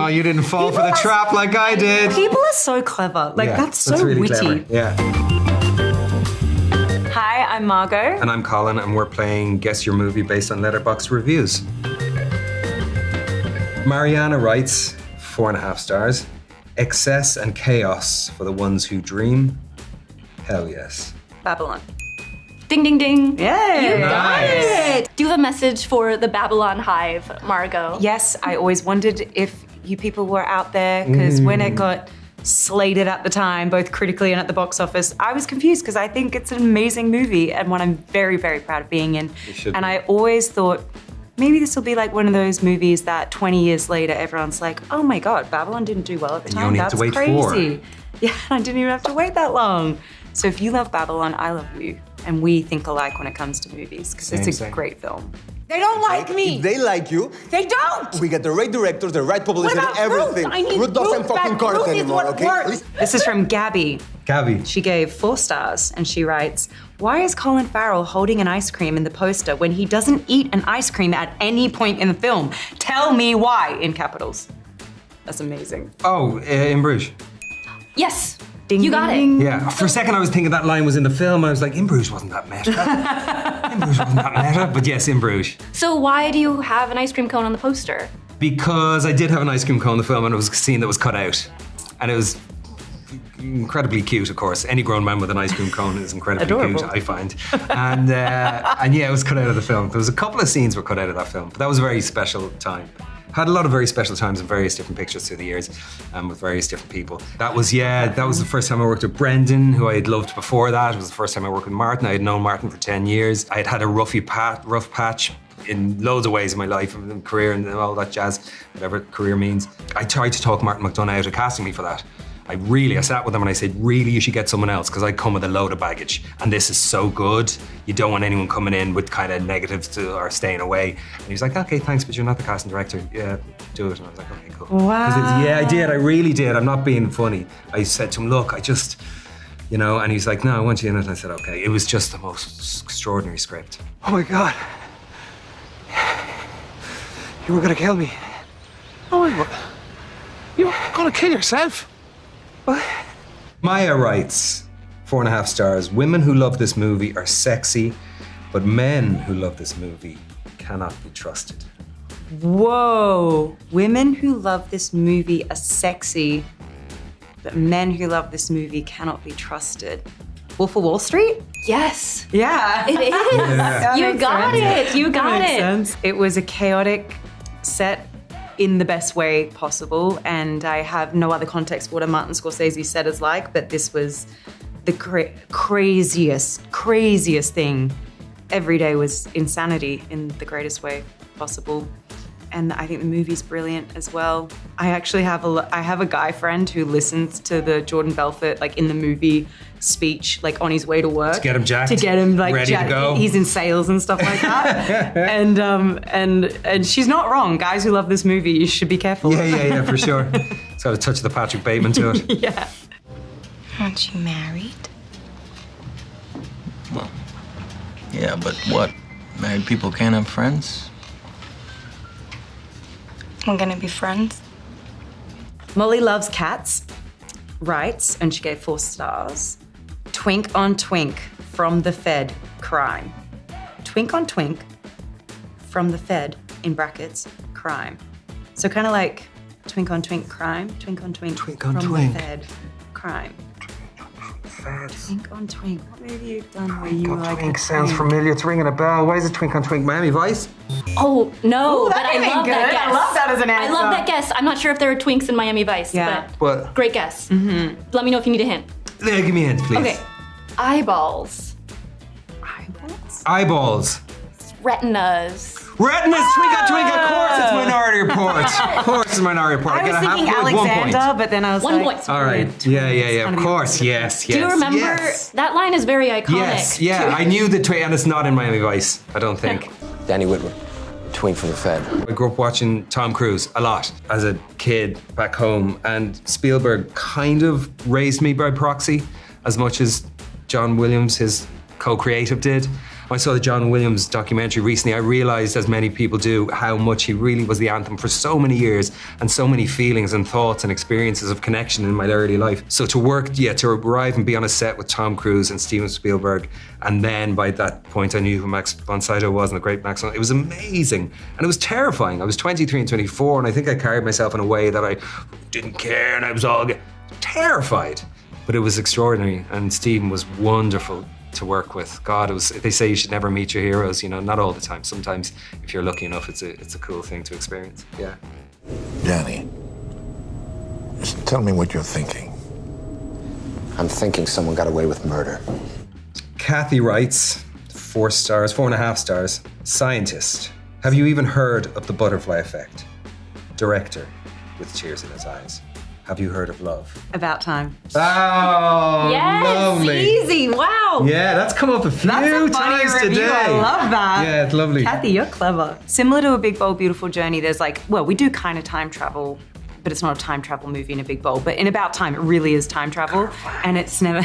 Oh, you didn't fall for the trap like I did. People are so clever. Like, that's so really witty. clever. Yeah. Hi, I'm Margot. And I'm Colin, and we're playing Guess Your Movie based on Letterboxd reviews. Mariana writes, 4.5 stars. Excess and chaos for the ones who dream. Hell yes. Babylon. Ding, ding, ding. Yay! You got Nice. it. Do you have a message for the Babylon Hive, Margot? Yes, I always wondered if you people were out there, because when it got slated at the time, both critically and at the box office, I was confused because I think it's an amazing movie and one I'm very, very proud of being in. And I always thought, maybe this will be like one of those movies that 20 years later, everyone's like, oh my God, Babylon didn't do well at the time. only have That's to wait crazy. Yeah, I didn't even have to wait that long. So if you love Babylon, I love you. And we think alike when it comes to movies, because it's a great film. They don't like me. If they like you, They don't. we get the right directors, the right What publicity, about everything. Ruth? I need Ruth doesn't Ruth fucking back. cut it Ruth is anymore, what okay? works. This is from Gabby. Gabby. She gave 4 stars, and she writes, why is Colin Farrell holding an ice cream in the poster when he doesn't eat an ice cream at any point in the film? Tell me why, in capitals. That's amazing. Oh, in Bruges. Yes. Ding, you got ding, it. Yeah, for a second I was thinking that line was in the film. I was like, in Bruges wasn't that meta. In Bruges wasn't that meta, but yes, in Bruges. So why do you have an ice cream cone on the poster? Because I did have an ice cream cone in the film and it was a scene that was cut out. And it was incredibly cute, of course. Any grown man with an ice cream cone is incredibly Adorable. cute, I find. And yeah, it was cut out of the film. There was a couple of scenes were cut out of that film, but that was a very special time. Had a lot of very special times in various different pictures through the years with various different people. That was the first time I worked with Brendan, who I had loved before that. It was the first time I worked with Martin. I had known Martin for 10 years. I had had a rough patch in loads of ways in my life and career and all that jazz, whatever career means. I tried to talk Martin McDonagh out of casting me for that. I sat with him and I said, really, you should get someone else, because I come with a load of baggage and this is so good. You don't want anyone coming in with kind of negatives or staying away. And he was like, okay, thanks, but you're not the casting director. Yeah, do it. And I was like, okay, cool. Wow. Yeah, I did. I really did. I'm not being funny. I said to him, look, and he's like, no, I want you in it. And I said, okay. It was just the most extraordinary script. Oh my God. You were gonna kill me. Oh, you were gonna kill yourself? Maya writes, 4.5 stars. Women who love this movie are sexy, but men who love this movie cannot be trusted. Whoa. Women who love this movie are sexy, but men who love this movie cannot be trusted. Wolf of Wall Street? Yes. Yeah. It is. That You makes got sense. it. You got That makes it. sense. It was a chaotic set in the best way possible, and I have no other context for what a Martin Scorsese set is like, but this was the craziest thing. Every day was insanity in the greatest way possible. And I think the movie's brilliant as well. I actually have a guy friend who listens to the Jordan Belfort, like in the movie speech, like on his way to work. To get him jacked? To get him like ready jacked. to go? He's in sales and stuff like that. and she's not wrong. Guys who love this movie, you should be careful. Yeah, for sure. It's got a touch of the Patrick Bateman to it. Yeah. Aren't you married? Well, yeah, but what? Married people can't have friends? We're gonna be friends? Molly Loves Cats writes, and she gave 4 stars, Twink on Twink from the Fed, crime. Twink on Twink from the Fed, in brackets, crime. So kind of like Twink on Twink, crime, Twink on Twink, Twink on from Twink. the Fed, crime. Feds. Twink on Twink, what movie you've done where you Twink like Twink a sounds twink? familiar. It's ringing a bell. Why is it Twink on Twink? Miami Vice? Oh, no, but I love that guess. I love that as an answer. I love that guess. I'm not sure if there are twinks in Miami Vice, Yeah. but great guess. Let me know if you need a hint. Yeah, give me a hint, please. Okay. Eyeballs. Eyeballs? Eyeballs. Retinas. Retinas, Twink on Twink. Of course it's Minority Report. Of course it's Minority Report. I was get a half thinking point, 1 point. Alexander, but then I was 1 like... point. All right. Yeah. Of course. Yes. Do you remember? Yes. That line is very iconic. Yes. Yeah. I knew the twink, and it's not in Miami Vice. I don't think. Danny Whitworth, twink from the Fed. I grew up watching Tom Cruise a lot as a kid back home, and Spielberg kind of raised me by proxy as much as John Williams, his co-creative, did. When I saw the John Williams documentary recently, I realized, as many people do, how much he really was the anthem for so many years and so many feelings and thoughts and experiences of connection in my early life. So to to arrive and be on a set with Tom Cruise and Steven Spielberg, and then by that point I knew who Max von Sydow was and the great Max. It was amazing and it was terrifying. I was 23 and 24 and I think I carried myself in a way that I didn't care and I was all terrified. But it was extraordinary, and Stephen was wonderful to work with. God, they say you should never meet your heroes, not all the time. Sometimes, if you're lucky enough, it's a cool thing to experience, yeah. Danny, just tell me what you're thinking. I'm thinking someone got away with murder. Kathy writes, 4 stars, 4.5 stars. Scientist, have you even heard of the butterfly effect? Director, with tears in his eyes. Have you heard of love? About time. Oh, Yes, lovely. easy, wow. Yeah, that's come up a few That's a funny times review. today. I love that. Yeah, it's lovely. Kathy, you're clever. Similar to A Big Bold Beautiful Journey, there's we do kind of time travel, but it's not a time travel movie in A Big Bold. But in About Time, it really is time travel, and it's never,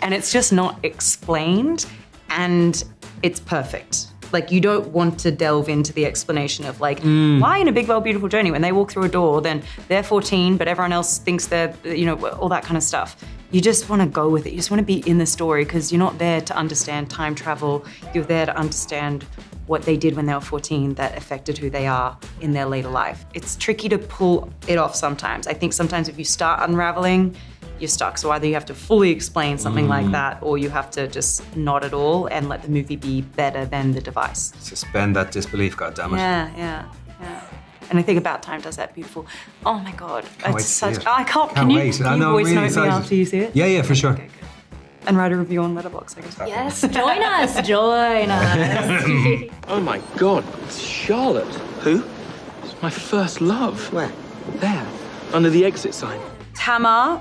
and it's just not explained, and it's perfect. You don't want to delve into the explanation of why in A Big Bold Beautiful Journey, when they walk through a door, then they're 14, but everyone else thinks they're, all that kind of stuff. You just want to go with it. You just want to be in the story because you're not there to understand time travel. You're there to understand what they did when they were 14 that affected who they are in their later life. It's tricky to pull it off sometimes. I think sometimes if you start unraveling, you're stuck. So either you have to fully explain something like that, or you have to just not at all and let the movie be better than the device. Suspend that disbelief, goddammit. Yeah. And I think About Time does that beautiful. Oh my God. Can't wait to see it. I can't. Can't wait. Can you I'm voice really note me excited. after you see it? Yeah, for sure. Okay, good. And write a review on Letterboxd, I guess. Yes, join us, join us. Oh my God, it's Charlotte. Who? It's my first love. Where? There, under the exit sign. Tamar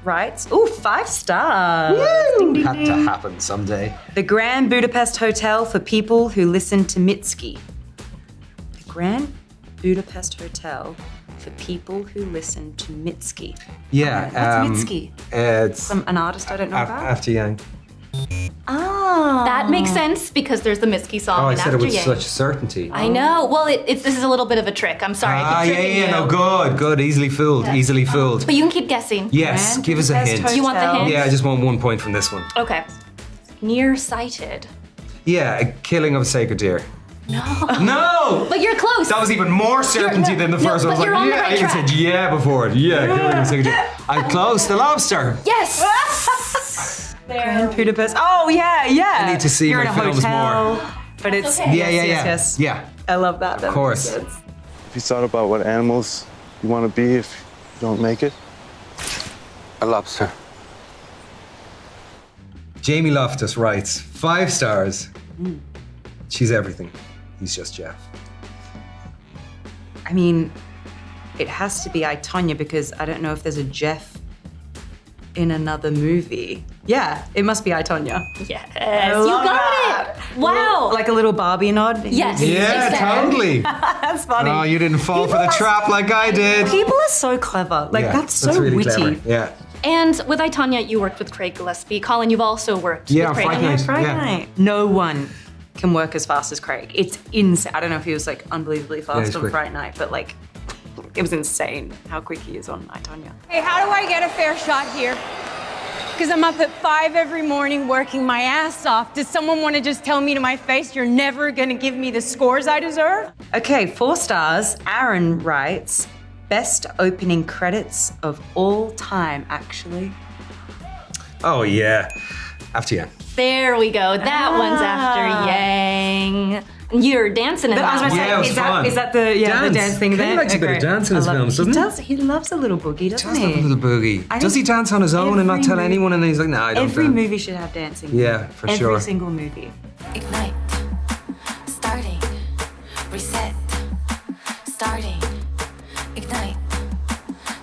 writes, 5 stars. Woo! Ding, ding, Had to ding. happen someday. The Grand Budapest Hotel for people who listen to Mitski. The Grand Budapest Hotel for people who listen to Mitski. Yeah. What's Mitski? It's An artist I don't know about? After Yang. Ah. That makes sense because there's the Mitski song Oh, I in said After it with Yang. such certainty. I know. Well, this is a little bit of a trick. I'm sorry. I keep tricking you. No, good. Easily fooled. Easily fooled. But you can keep guessing. Yes, Grand give us a Budapest hint. You want the Hotel. hint? Yeah, I just want 1 point from this one. Okay. Nearsighted. Yeah, a killing of a sacred deer. No. No! But you're close. That was even more certainty than the first one. I was but you're on the yeah, right I even track. said yeah before it. Yeah, killing of a sacred deer. I'm close. The Lobster. Yes. Grand Budapest. Oh, yeah. I need to see You're my in a films hotel, more. But it's okay. yes. Yeah. I love that. Of course. Have you thought about what animals you want to be if you don't make it? A lobster. Jamie Loftus writes, 5 stars. She's everything. He's just Jeff. I mean, it has to be I, Tonya, because I don't know if there's a Jeff in another movie. Yeah, it must be I, Tonya. Yes. love You got that. it. Wow. Like a little Barbie nod. Yes. Yeah, exactly. totally. That's funny. Oh, you didn't fall for the trap like I did. People are so clever. Like, Yeah, that's so really witty. clever. Yeah. And with I, Tonya, you worked with Craig Gillespie. Colin, you've also worked Yeah, with Craig. Fright Night. Friday Yeah. night. No one can work as fast as Craig. It's insane. I don't know if he was unbelievably he's fast on quick. Fright Night, but it was insane how quick he is on I, Tonya. Hey, how do I get a fair shot here? Because I'm up at 5 every morning working my ass off. Does someone want to just tell me to my face you're never going to give me the scores I deserve? Okay, 4 stars. Aaron writes, best opening credits of all time, actually. Oh, yeah. After Yang. There we go. That one's after Yang. You're dancing in I was that about to one. Yeah, it was say, fun. is that the dance thing there? He likes a bit of Okay. dance in his I love- films, doesn't he? Does. He loves a little boogie, doesn't Just he? a little boogie. I Does he think dance on his own and not every tell movie- anyone? And he's like, nah, I don't Every dance. movie should have dancing. Yeah, for sure. Every single movie. Ignite. Starting. Reset. Starting. Ignite.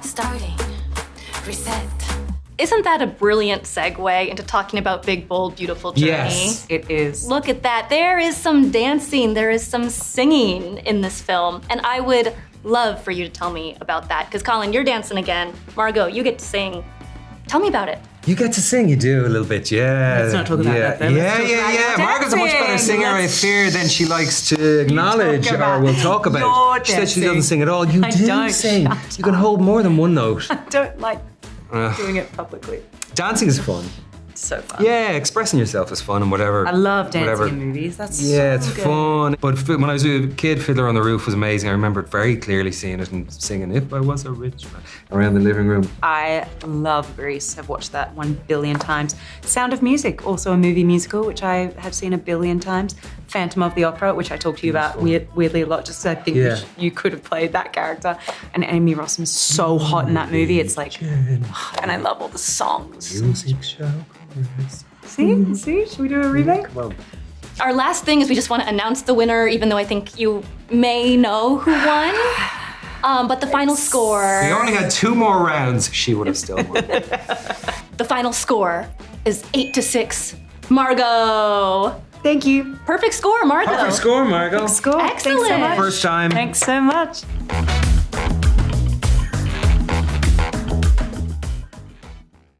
Starting. Reset. Isn't that a brilliant segue into talking about Big, Bold, Beautiful Journey? Yes. It is. Look at that. There is some dancing, there is some singing in this film. And I would love for you to tell me about that. Because Colin, you're dancing again. Margot, you get to sing. Tell me about it. You get to sing, you do a little bit, yeah. Let's not talk about that, though. Let's talk about Margot's a much better dancing. singer, I fear, than she likes to acknowledge or will talk about. She said she doesn't sing at all. You do don't. sing. Shut You can hold more than one note. I don't like doing it publicly. Dancing is fun. So fun. Yeah, expressing yourself is fun and whatever. I love dancing whatever. in movies. That's Yeah, so it's good. fun. But when I was a kid, Fiddler on the Roof was amazing. I remember very clearly seeing it and singing "If I Was a Rich Man" around the living room. I love Grease. I've watched that 1 billion times. Sound of Music, also a movie musical, which I have seen 1 billion times. Phantom of the Opera, which I talked to you about weirdly a lot, just 'cause I think you could have played that character. And Amy Rossum is so hot in that movie. It's like, and I love all the songs. Music shall progress. See? Should we do a remake? Our last thing is we just want to announce the winner, even though I think you may know who won. But the final score. We only had 2 more rounds. She would have still won. The final score is 8-6. Margot. Thank you. Perfect score, Margot. Perfect score, Margot. Score. Excellent. Thanks so much. First time. Thanks so much.